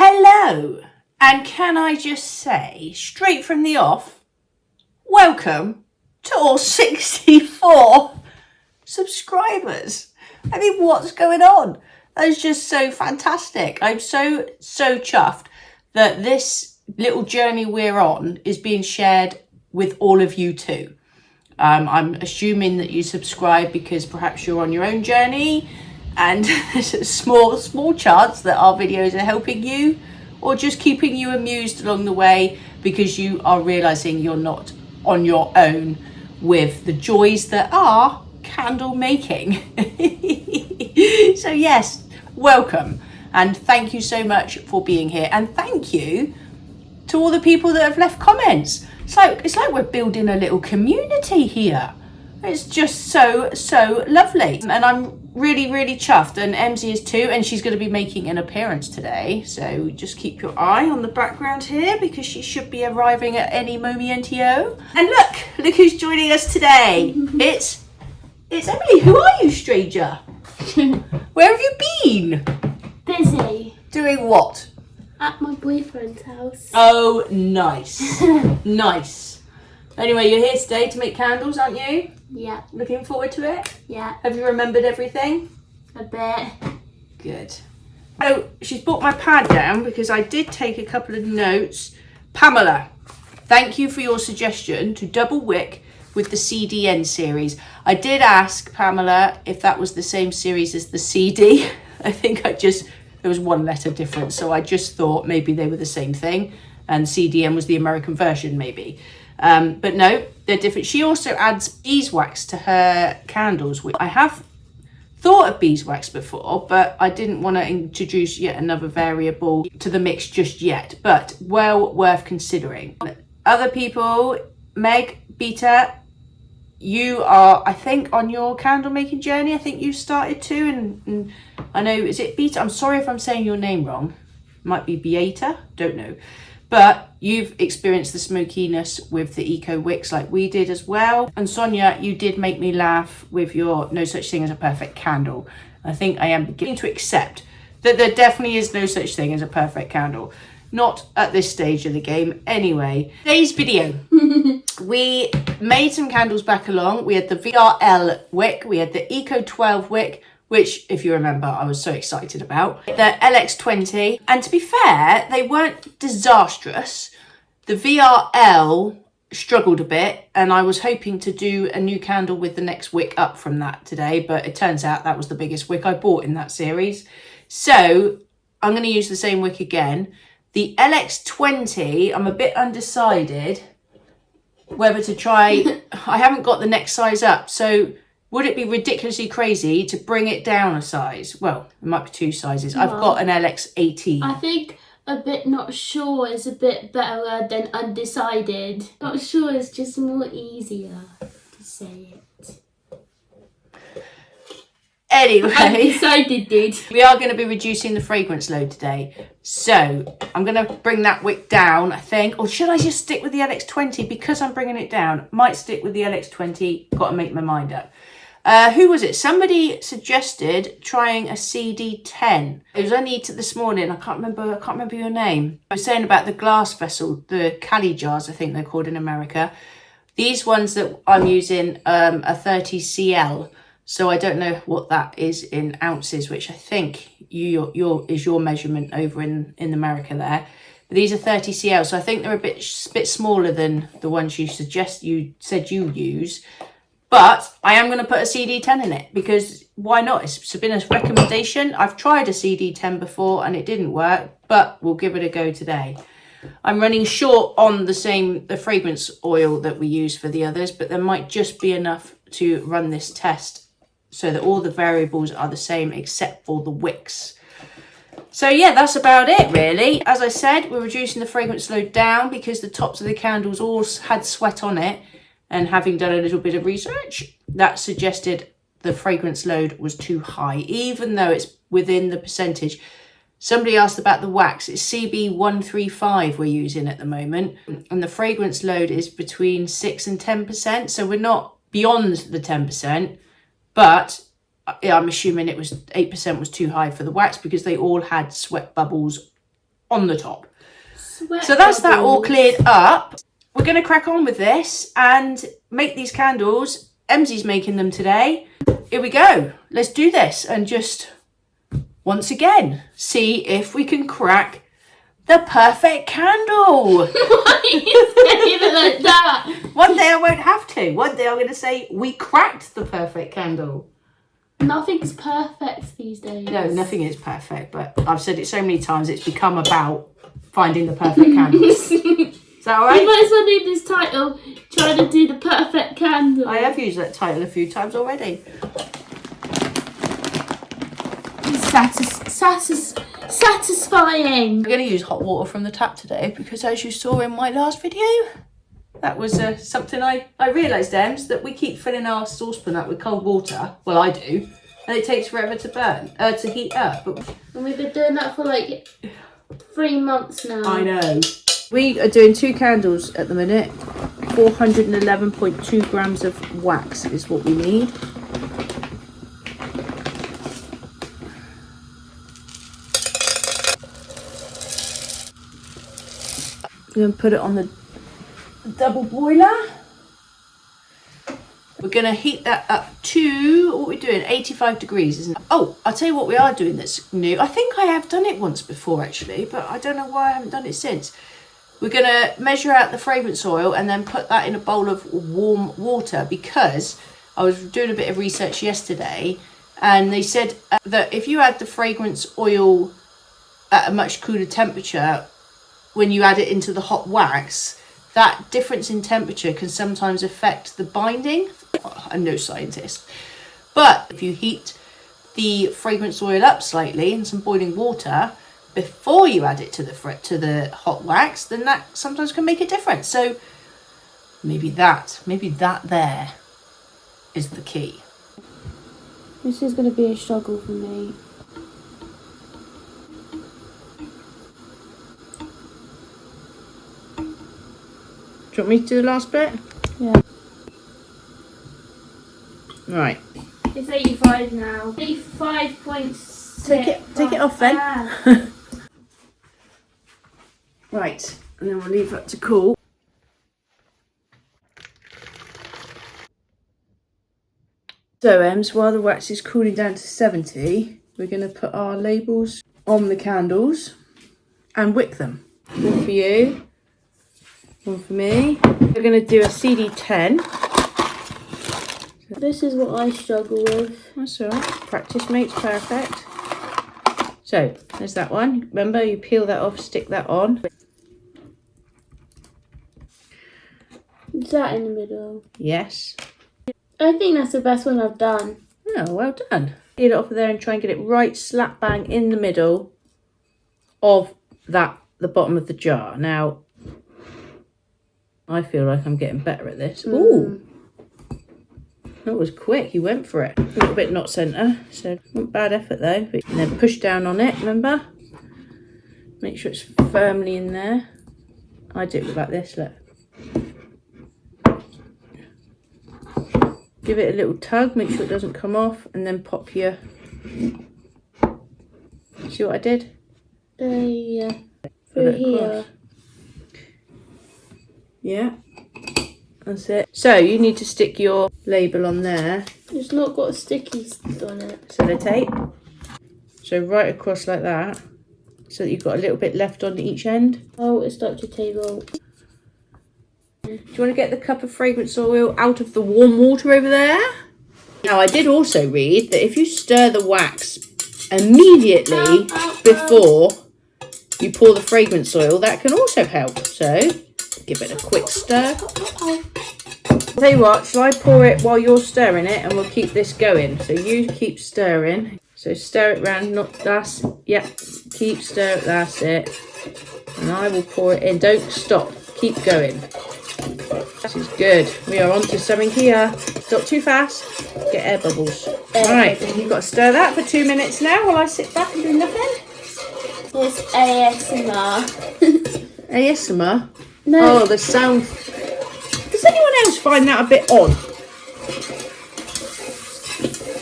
Hello, and can I just say, straight from the off, welcome to all 64 subscribers. I mean, what's going on? That is just so fantastic. I'm so chuffed that this little journey we're on is being shared with all of you too. I'm assuming that you subscribe because perhaps you're on your own journey and there's a small chance that our videos are helping you or just keeping you amused along the way because you are realizing you're not on your own with the joys that are candle making. So yes, welcome and thank you so much for being here, and thank you to all the people that have left comments. It's like we're building a little community here. It's just so lovely, and I'm really chuffed, and Emsie is too, and she's going to be making an appearance today, so just keep your eye on the background here because she should be arriving at any momento. And look who's joining us today. It's Emily. Who are you, stranger? Where have you been? Busy. Doing what? At my boyfriend's house. Oh, nice. Nice. Anyway, you're here today to make candles, aren't you? Yeah. Looking forward to it? Yeah. Have you remembered everything? A bit. Good. So, she's brought my pad down because I did take a couple of notes. Pamela, thank you for your suggestion to double wick with the CDN series. I did ask Pamela if that was the same series as the CD. I think there was one letter difference, so I just thought maybe they were the same thing and CDN was the American version maybe. But no, they're different. She also adds beeswax to her candles, which I have thought of beeswax before, but I didn't want to introduce yet another variable to the mix just yet, but well worth considering. Other people, Meg, Beta, you are, I think, on your candle making journey. I think you started too, and I know, is it Beta? I'm sorry if I'm saying your name wrong. Might be Beata, don't know. But you've experienced the smokiness with the Eco Wicks like we did as well. And Sonia, you did make me laugh with your No Such Thing as a Perfect Candle. I think I am beginning to accept that there definitely is no such thing as a perfect candle. Not at this stage of the game anyway. Today's video, we made some candles back along. We had the VRL wick, we had the Eco 12 wick, which, if you remember, I was so excited about. The LX20, and to be fair, they weren't disastrous. The VRL struggled a bit, and I was hoping to do a new candle with the next wick up from that today, but it turns out that was the biggest wick I bought in that series. So I'm going to use the same wick again. The LX20, I'm a bit undecided whether to try. I haven't got the next size up, so would it be ridiculously crazy to bring it down a size? Well, it might be two sizes. I've got an LX18. I think a bit not sure is a bit better than undecided. Not sure is just more easier to say it. Anyway, undecided, dude. We are going to be reducing the fragrance load today. So I'm going to bring that wick down, I think. Or should I just stick with the LX20? Because I'm bringing it down, might stick with the LX20. Got to make my mind up. Who was it? Somebody suggested trying a CD10. It was only this morning. I can't remember your name. I was saying about the glass vessel, the Cali jars, I think they're called in America. These ones that I'm using are 30 CL. So I don't know what that is in ounces, which I think is your measurement over in America there. But these are 30 CL, so I think they're a bit smaller than the ones you said you use. But I am going to put a CD10 in it because why not? It's been a recommendation. I've tried a CD10 before and it didn't work, but we'll give it a go today. I'm running short on the fragrance oil that we use for the others, but there might just be enough to run this test so that all the variables are the same except for the wicks. So yeah, that's about it really. As I said, we're reducing the fragrance load down because the tops of the candles all had sweat on it. And having done a little bit of research, that suggested the fragrance load was too high, even though it's within the percentage. Somebody asked about the wax. It's CB135 we're using at the moment. And the fragrance load is between 6 and 10%. So we're not beyond the 10%. But I'm assuming it was 8% was too high for the wax because they all had sweat bubbles on the top. Sweat So that's that all bubbles. cleared up. We're going to crack on with this and make these candles. Emsy's making them today. Here we go. Let's do this and just once again see if we can crack the perfect candle. Why are you saying it like that? One day I won't have to. One day I'm going to say we cracked the perfect candle. Nothing's perfect these days. No, nothing is perfect, but I've said it so many times it's become about finding the perfect candle. Is that all You right? might as well name this title "Trying to Do the Perfect Candle." I have used that title a few times already. Satisfying. I'm going to use hot water from the tap today because, as you saw in my last video, that was something I realised, Ems, that we keep filling our saucepan up with cold water. Well, I do. And it takes forever to heat up. But And we've been doing that for like 3 months now. I know. We are doing 2 candles at the minute. 411.2 grams of wax is what we need. I'm going to put it on the double boiler. We're going to heat that up to, what are we doing, 85 degrees, isn't it? Oh, I'll tell you what we are doing that's new. I think I have done it once before, actually, but I don't know why I haven't done it since. We're going to measure out the fragrance oil and then put that in a bowl of warm water because I was doing a bit of research yesterday and they said that if you add the fragrance oil at a much cooler temperature, when you add it into the hot wax, that difference in temperature can sometimes affect the binding. I'm no scientist. But if you heat the fragrance oil up slightly in some boiling water before you add it to the hot wax, then that sometimes can make a difference. So maybe that there is the key. This is going to be a struggle for me. Do you want me to do the last bit? Yeah. Right. It's 85 now. 85.6. Take it off then. Ah. Right, and then we'll leave that to cool. So, Ems, while the wax is cooling down to 70, we're going to put our labels on the candles and wick them. One for you, one for me. We're going to do a CD10. This is what I struggle with. That's all right. Practice makes perfect. So, there's that one. Remember, you peel that off, stick that on. Is that in the middle? Yes. I think that's the best one I've done. Oh, well done. Get it off of there and try and get it right slap bang in the middle of the bottom of the jar. Now, I feel like I'm getting better at this. Ooh, that was quick. You went for it. A little bit not centre, so not bad effort though. And then push down on it, remember? Make sure it's firmly in there. I do it like this, look. Give it a little tug, make sure it doesn't come off, and then pop your... See what I did? Yeah. Put Through it here. across. Yeah, that's it. So you need to stick your label on there. It's not got stickies on it. Sellotape. So right across like that, so that you've got a little bit left on each end. Oh, it's stuck to table. Do you want to get the cup of fragrance oil out of the warm water over there? Now, I did also read that if you stir the wax immediately before you pour the fragrance oil, that can also help. So, give it a quick stir. Tell you what, shall I pour it while you're stirring it and we'll keep this going? So you keep stirring. So stir it round, keep stir it, that's it. And I will pour it in. Don't stop, keep going. This is good. We are on to something here. Not too fast. Get air bubbles. Right, you've got to stir that for 2 minutes now while I sit back and do nothing. It's ASMR. ASMR? No. Oh, the sound. Does anyone else find that a bit odd?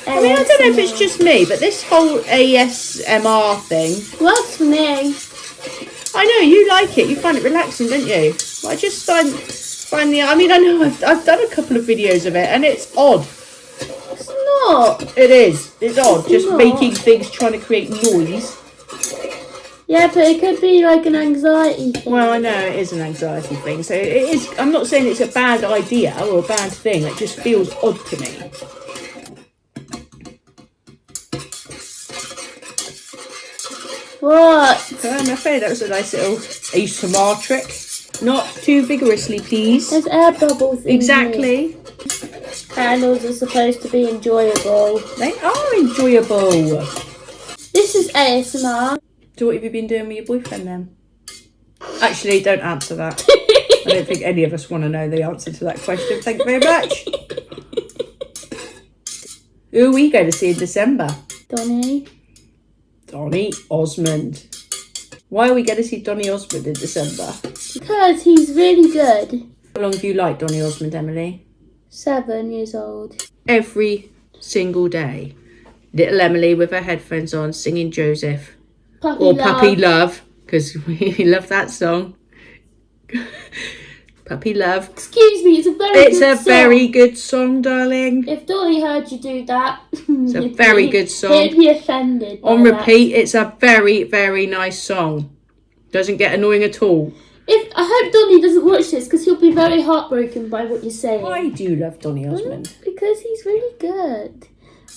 I mean, I don't know if it's just me, but this whole ASMR thing. Works for me. I know you like it. You find it relaxing, don't you? But I just find the. I mean, I know I've done a couple of videos of it, and it's odd. It's not. It is. It's odd. It's Just not. making things, trying to create noise. Yeah, but it could be like an anxiety thing. Well, I know it is an anxiety thing. So it is. I'm not saying it's a bad idea or a bad thing. It just feels odd to me. What? I'm afraid that was a nice little ASMR trick. Not too vigorously, please. There's air bubbles in Exactly. here. Candles are supposed to be enjoyable. They are enjoyable. This is ASMR. So what have you been doing with your boyfriend then? Actually, don't answer that. I don't think any of us want to know the answer to that question. Thank you very much. Who are we going to see in December? Donny. Donny Osmond. Why are we going to see Donny Osmond in December? Because he's really good. How long have you liked Donny Osmond, Emily? 7 years old. Every single day. Little Emily with her headphones on singing Joseph. Puppy Or love. Puppy Love, because we love that song. Puppy Love. Excuse me, it's a very It's good a song. very good song, darling. If Donny heard you do that, It's a very good song. He'd be offended. On by that. repeat, it's a very, very nice song. Doesn't get annoying at all. I hope Donny doesn't watch this because he'll be very heartbroken by what you're saying. I do love Donny Osmond. Because he's really good.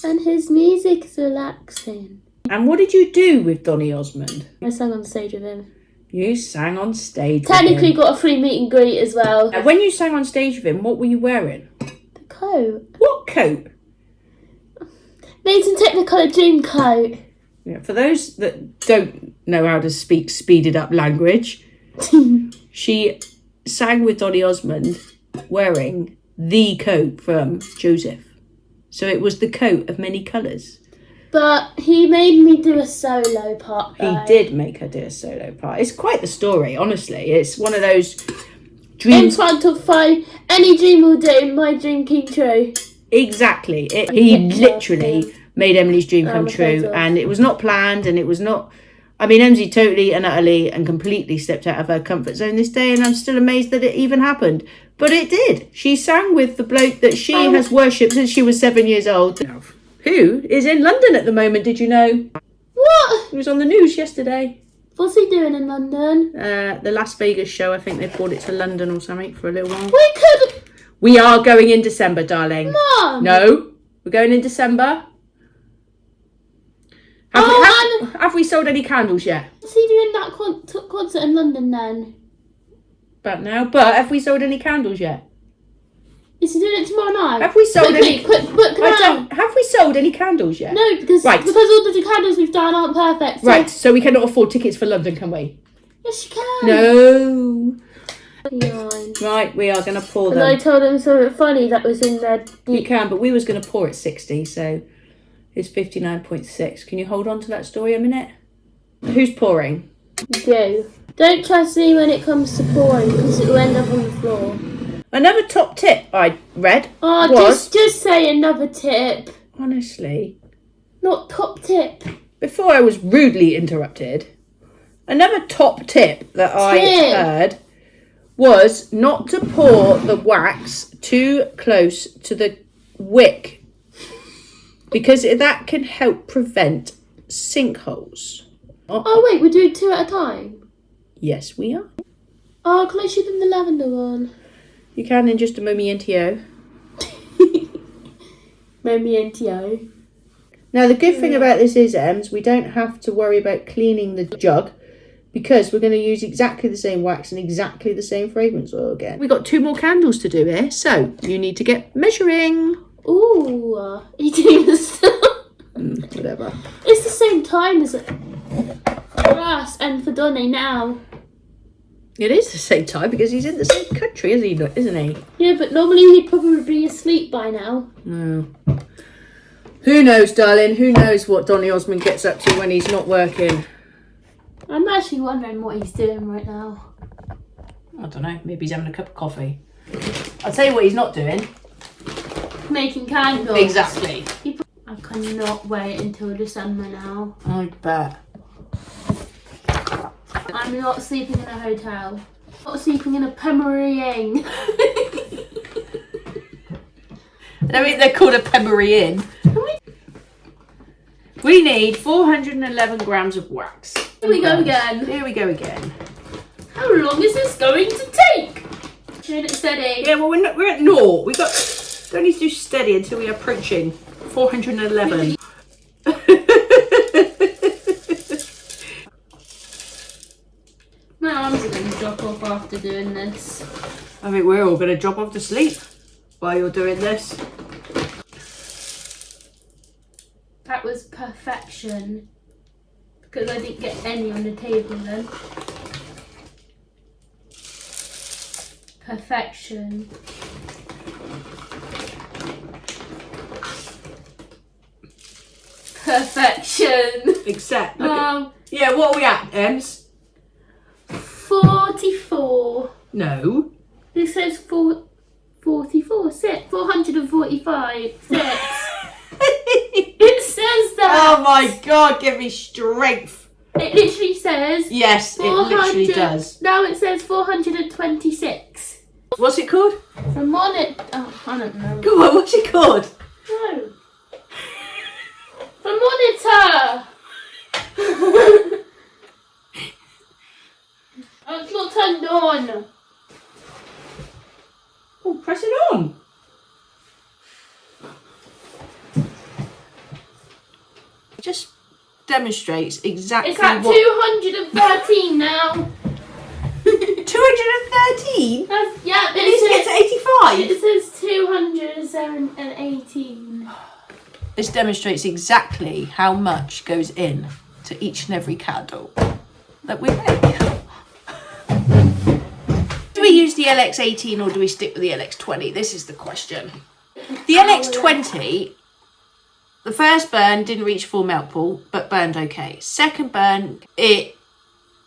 And his music is relaxing. And what did you do with Donny Osmond? I sang on stage with him. You sang on stage Technically with him. got a free meet and greet as well. Now, when you sang on stage with him, what were you wearing? The coat. What coat? Mason Technicolor dream coat. Yeah, for those that don't know how to speak speeded up language, she sang with Donny Osmond wearing the coat from Joseph. So it was the coat of many colours. But he made me do a solo part He though. did make her do a solo part. It's quite the story, honestly. It's one of those In dreams. front of 5. Any dream will do. My dream came true. Exactly. He Picture, literally yeah. made Emily's dream come I'm afraid true. so. And it was not planned and it was not... I mean, Emzy totally and utterly and completely stepped out of her comfort zone this day, and I'm still amazed that it even happened. But it did. She sang with the bloke that she has worshipped since she was 7 years old. Who is in London at the moment, did you know? What? It was on the news yesterday. What's he doing in London? The Las Vegas show, I think they brought it to London or something for a little while. We could... We are going in December, darling. Mum! No, we're going in December. Have we sold any candles yet? Is he doing that concert in London then? But have we sold any candles yet? Is he doing it tomorrow night? Have we sold Quickly, any? quick, book now. Have we sold any candles yet? No, because Right. all the candles we've done aren't perfect. So Right, so we cannot afford tickets for London, can we? Yes, you can. No. Nine. Right, we are going to pour And I them. told him something funny that was in there. You can, but we was going to pour at 60, so it's 59.6. Can you hold on to that story a minute? Who's pouring? Do. Don't trust me when it comes to pouring because it will end up on the floor. Another top tip I read Oh, was... just say another tip. Honestly, Not top tip. before I was rudely interrupted, another top tip that I Tip. heard was not to pour the wax too close to the wick because that can help prevent sinkholes. Oh, wait, we're doing 2 at a time. Yes, we are. Oh, can I shoot them the lavender one? You can in just a momentio. Memento. Now, the good thing about this is, Ems, we don't have to worry about cleaning the jug because we're going to use exactly the same wax and exactly the same fragrance oil again. We've got 2 more candles to do here, so you need to get measuring. Ooh, are you doing this? Whatever. It's the same time as it for us and for Donny now. It is the same time because he's in the same country, isn't he? Yeah, but normally he'd probably be asleep by now. No. Who knows, darling? Who knows what Donny Osmond gets up to when he's not working? I'm actually wondering what he's doing right now. I don't know. Maybe he's having a cup of coffee. I'll tell you what he's not doing. Making candles. Exactly. I cannot wait until December now. I bet. I I'm not sleeping in a hotel. Not sleeping in a Pembury Inn. I don't think they're called a Pembury Inn. We need 411 grams of wax. Here we go again. Here we go again. How long is this going to take? Should it steady? Yeah, well, we're at naught. We don't need to do steady until we are approaching 411. My arms are going to drop off after doing this. I think we're all going to drop off to sleep while you're doing this. That was perfection. Because I didn't get any on the table then. Perfection. Perfection. Except, yeah, what are we at, Ems? 44. No. It says 44, 6, 445, 6. It says that. Oh my God, give me strength. It literally says. Yes, it literally does. Now it says 426. What's it called? From monitor. Oh, I don't know. Come on, what's it called? No. From monitor. Oh, it's not turned on. Oh, press it on. Just demonstrates exactly It's at what... 213 now. 213? Yeah, It needs to get to 85? It says 218. This demonstrates exactly how much goes in to each and every candle that we make. Do we use the LX18 or do we stick with the LX20? This is the question. The LX20, the first burn didn't reach full melt pool, but burned okay. Second burn, it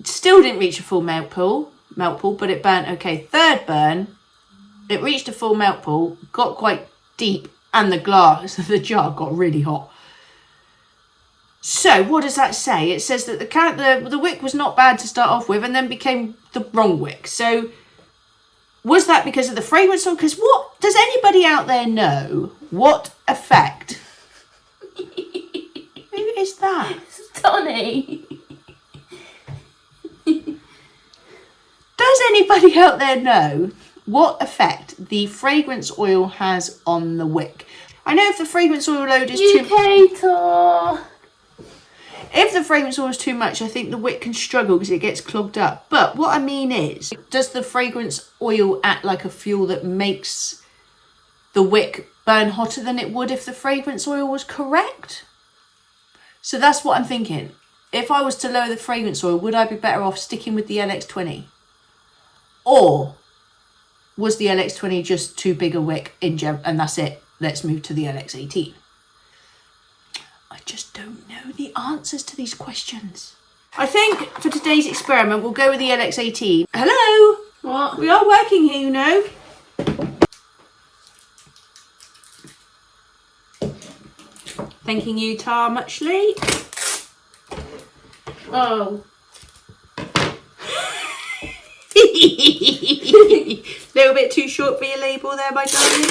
still didn't reach a full melt pool, but it burnt okay. Third burn, it reached a full melt pool, got quite deep, and the glass of the jar got really hot. So what does that say? It says that the wick was not bad to start off with and then became the wrong wick. So was that because of the fragrance, or because what does anybody out there know what effect? Who is that? It's Donny. Does anybody out there know what effect the fragrance oil has on the wick? I know if the fragrance oil load is if the fragrance oil is too much, I think the wick can struggle because it gets clogged up. But what I mean is, does the fragrance oil act like a fuel that makes the wick burn hotter than it would if the fragrance oil was correct? So that's what I'm thinking. If I was to lower the fragrance oil, would I be better off sticking with the LX20? Or was the LX20 just too big a wick and that's it? Let's move to the LX18. I just don't know the answers to these questions. I think for today's experiment, we'll go with the LX18. Hello? What? We are working here, you know. Thanking you, Tar Muchley. Oh. Little bit too short for your label there, my darling.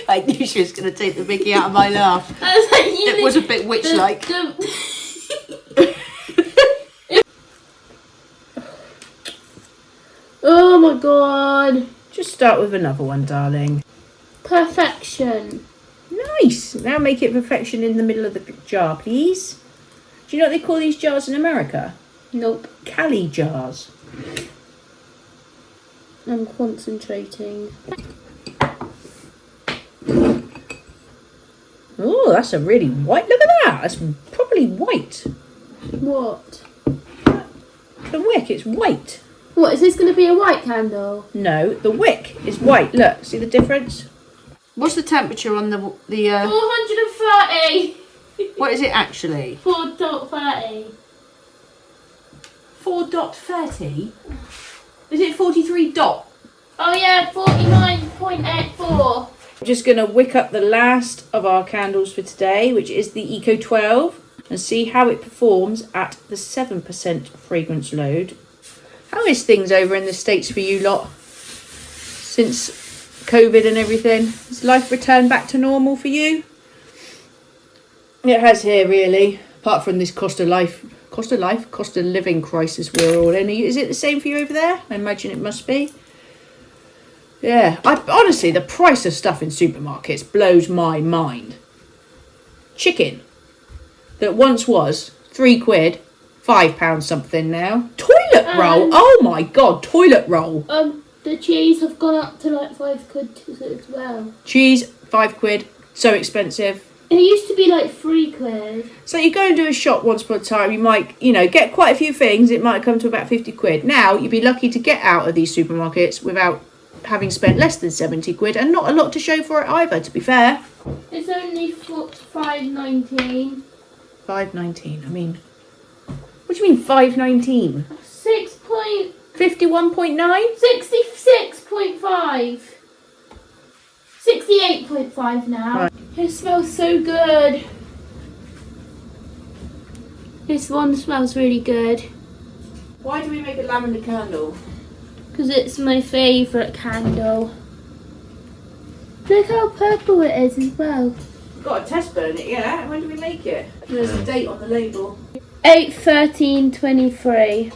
I knew she was going to take the mickey out of my laugh. It was a bit witch-like. Oh my god. Just start with another one, darling. Perfection. Nice. Now make it perfection in the middle of the jar, please. Do you know what they call these jars in America? Nope. Cali jars. I'm concentrating. Oh, that's a really white. Look at that. That's properly white. What? The wick, it's white. What, is this going to be a white candle? No, the wick is white. Look, see the difference? What's the temperature on the 430. What is it actually? 4.30. 4.30? Is it 43 dot? Oh yeah, 49.84. I'm just going to wick up the last of our candles for today, which is the Eco 12, and see how it performs at the 7% fragrance load. How is things over in the States for you lot since COVID and everything? Has life returned back to normal for you? It has here, really, apart from this cost of living crisis we're all in. Is it the same for you over there? I imagine it must be. Yeah, honestly, the price of stuff in supermarkets blows my mind. Chicken, that once was £3, £5 something now. Toilet roll, oh my god, toilet roll. The cheese have gone up to like £5 as well. Cheese, £5, so expensive. It used to be like £3. So you go and do a shop once upon a time, you might, get quite a few things, it might come to about £50. Now, you'd be lucky to get out of these supermarkets without having spent less than £70, and not a lot to show for it either, to be fair. It's only £5.19. £5.19, I mean, what do you mean £5.19? 51.9? 66.5. 68.5 now. Right. It smells so good. This one smells really good. Why do we make a lavender candle? Because it's my favourite candle. Look how purple it is as well. Got a test burn it, yeah? When do we make it? There's a date on the label. 8/13/23.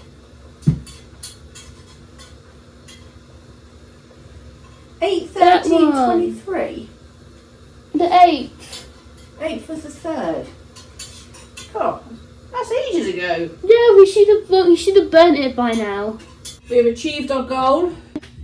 8/13/23. The 8th. 8th was the 3rd. God, that's ages ago. Yeah, we should have burnt it by now. We've achieved our goal.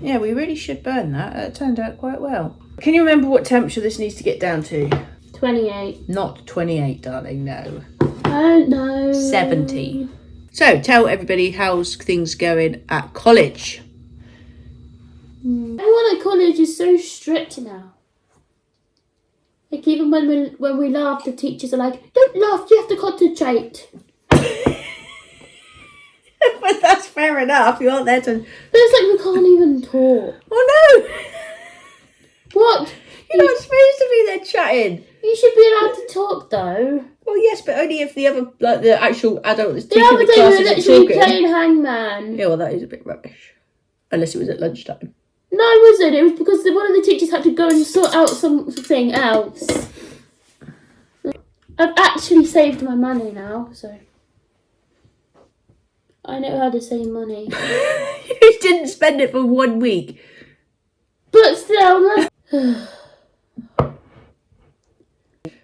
Yeah, we really should burn that. It turned out quite well. Can you remember what temperature this needs to get down to? 28. Not 28, darling, no. I don't know. 70. So, tell everybody how's things going at college. Everyone at college is so strict now. Like even when we laugh, the teachers are like, "Don't laugh, you have to concentrate." But that's fair enough. You're not there to... But it's like we can't even talk. Oh no! What? You're not supposed to be there chatting. You should be allowed to talk though. Well, yes, but only if the other, like the actual adult that's The teaching other the day we class were isn't literally talking. playing hangman. Yeah, well, that is a bit rubbish. Unless it was at lunchtime. No, it wasn't. It was because one of the teachers had to go and sort out something else. I've actually saved my money now, so I know how to save money. You didn't spend it for 1 week. But still,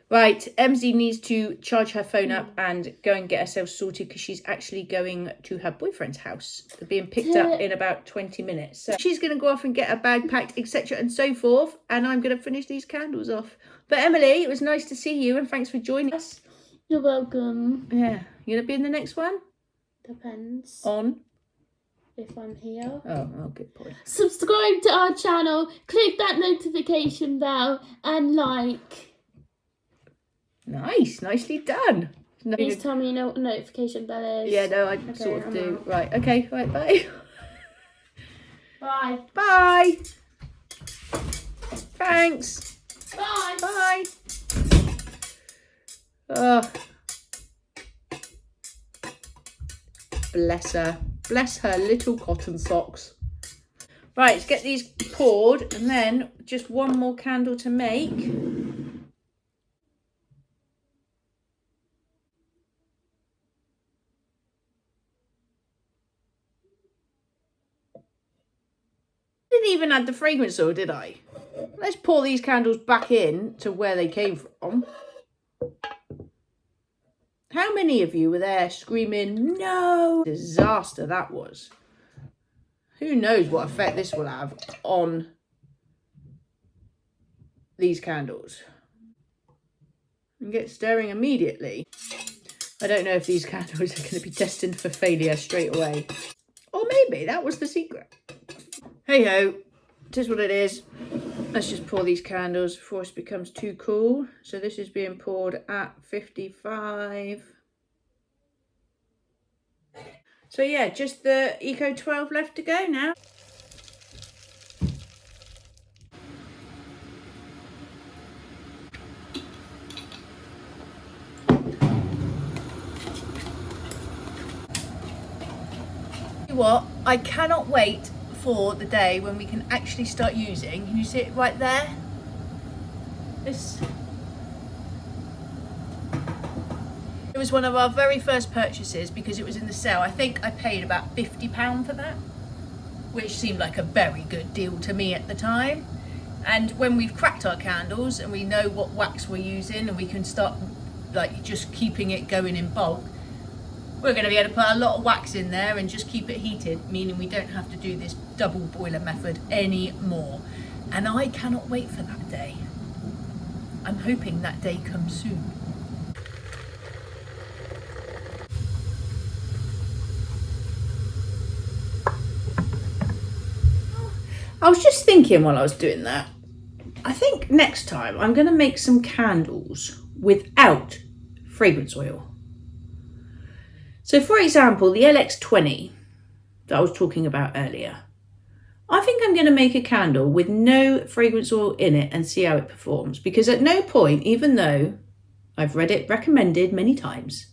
Right, MZ needs to charge her phone up and go and get herself sorted because she's actually going to her boyfriend's house. They're being picked up in about 20 minutes. So she's going to go off and get her bag packed, etc. and so forth. And I'm going to finish these candles off. But Emily, it was nice to see you and thanks for joining us. you're welcome. Yeah, you going to be in the next one? Depends On? if I'm here. Oh, good point. Subscribe to our channel, click that notification bell, and like. Nice, nicely done. Please tell me you know what a notification bell is. Yeah, no, I sort of do. Right, okay, right, bye. Bye. Bye. Thanks. Bye. Bye. Oh. Bless her. Bless her little cotton socks. Right, let's get these poured and then just one more candle to make. Didn't even add the fragrance oil, did I? Let's pour these candles back in to where they came from. How many of you were there screaming, no? Disaster that was. Who knows what effect this will have on these candles. And get stirring immediately. I don't know if these candles are going to be destined for failure straight away. Or maybe that was the secret. Hey ho, it is what it is. Let's just pour these candles before it becomes too cool. So this is being poured at 55. So yeah, just the Eco 12 left to go now. What? I cannot wait for the day when we can actually start using. Can you see it right there? This. It was one of our very first purchases because it was in the sale. I think I paid about £50 for that, which seemed like a very good deal to me at the time. And when we've cracked our candles and we know what wax we're using and we can start like just keeping it going in bulk, we're going to be able to put a lot of wax in there and just keep it heated, meaning we don't have to do this double boiler method anymore. And I cannot wait for that day. I'm hoping that day comes soon. I was just thinking while I was doing that, I think next time I'm going to make some candles without fragrance oil. So for example, the LX20 that I was talking about earlier, I think I'm going to make a candle with no fragrance oil in it and see how it performs. Because at no point, even though I've read it recommended many times,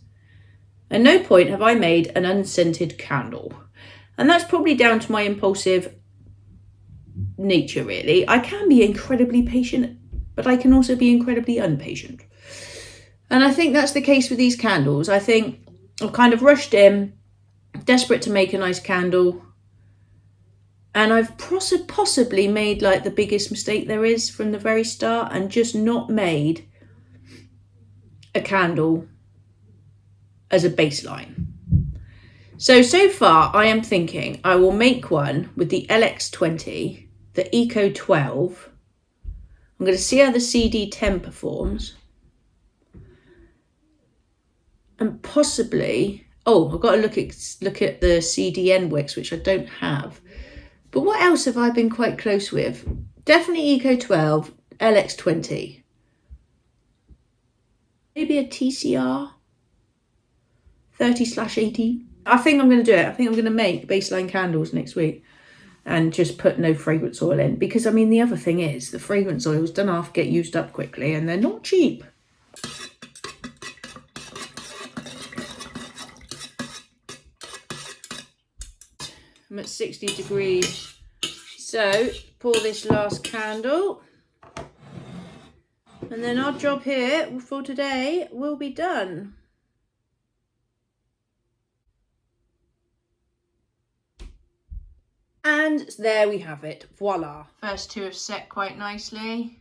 at no point have I made an unscented candle. And that's probably down to my impulsive nature, really. I can be incredibly patient, but I can also be incredibly impatient. And I think that's the case with these candles. I think I've kind of rushed in, desperate to make a nice candle, and I've possibly made like the biggest mistake there is from the very start and just not made a candle as a baseline. So far I am thinking I will make one with the LX20, the Eco 12. I'm going to see how the CD10 performs. And possibly, I've got to look at the CDN wicks, which I don't have. But what else have I been quite close with? Definitely Eco 12, LX20. Maybe a TCR 30/80. I think I'm going to do it. I think I'm going to make baseline candles next week and just put no fragrance oil in. Because, I mean, the other thing is the fragrance oils don't half get used up quickly and they're not cheap. I'm at 60 degrees. So, pour this last candle. And then our job here for today will be done. And there we have it. Voila. First two have set quite nicely.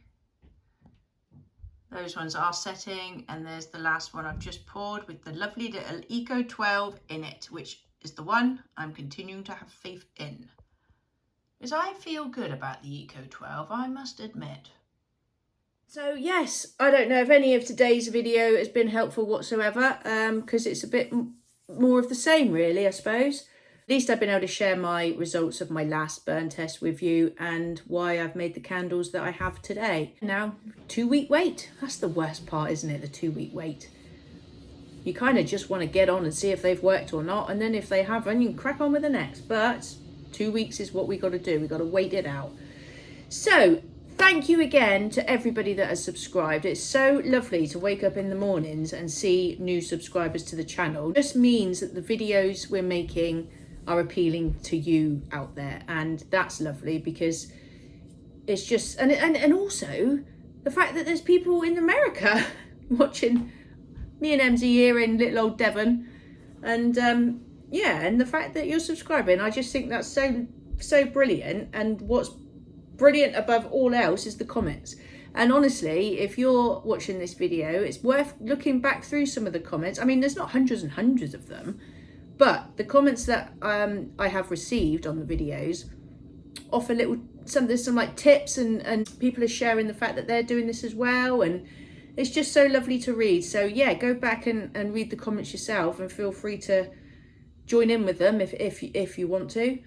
Those ones are setting. And there's the last one I've just poured with the lovely little Eco 12 in it, which is the one I'm continuing to have faith in. Because I feel good about the Eco 12, I must admit. So yes, I don't know if any of today's video has been helpful whatsoever, because it's a bit more of the same really, I suppose. At least I've been able to share my results of my last burn test with you and why I've made the candles that I have today. Now, 2-week wait. That's the worst part, isn't it? The 2-week wait. You kind of just want to get on and see if they've worked or not. And then if they haven't, you can crack on with the next. But 2 weeks is what we got to do. We got to wait it out. So thank you again to everybody that has subscribed. It's so lovely to wake up in the mornings and see new subscribers to the channel. It just means that the videos we're making are appealing to you out there. And that's lovely because it's just, and also the fact that there's people in America watching me and MZ here in little old Devon, and yeah, and the fact that you're subscribing, I just think that's so brilliant. And what's brilliant above all else is the comments. And honestly, if you're watching this video, it's worth looking back through some of the comments. I mean, there's not hundreds and hundreds of them, but the comments that I have received on the videos offer there's some like tips, and people are sharing the fact that they're doing this as well, and it's just so lovely to read. So yeah, go back and read the comments yourself and feel free to join in with them if you want to.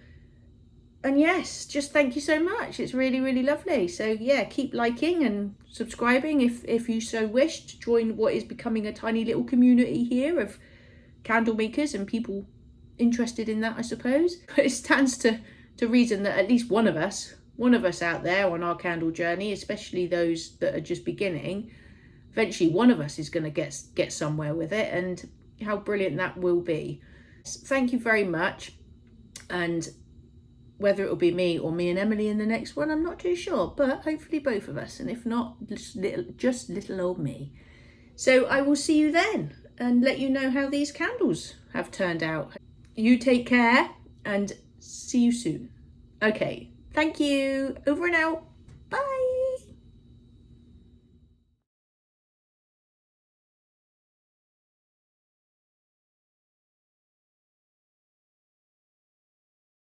And yes, just thank you so much. It's really, really lovely. So yeah, keep liking and subscribing if you so wish to join what is becoming a tiny little community here of candle makers and people interested in that, I suppose. But it stands to reason that at least one of us out there on our candle journey, especially those that are just beginning, eventually one of us is going to get somewhere with it, and how brilliant that will be. Thank you very much. And whether it'll be me or me and Emily in the next one, I'm not too sure, but hopefully both of us, and if not, just little old me. So I will see you then and let you know how these candles have turned out. You take care and see you soon. Okay, thank you. Over and out. Bye.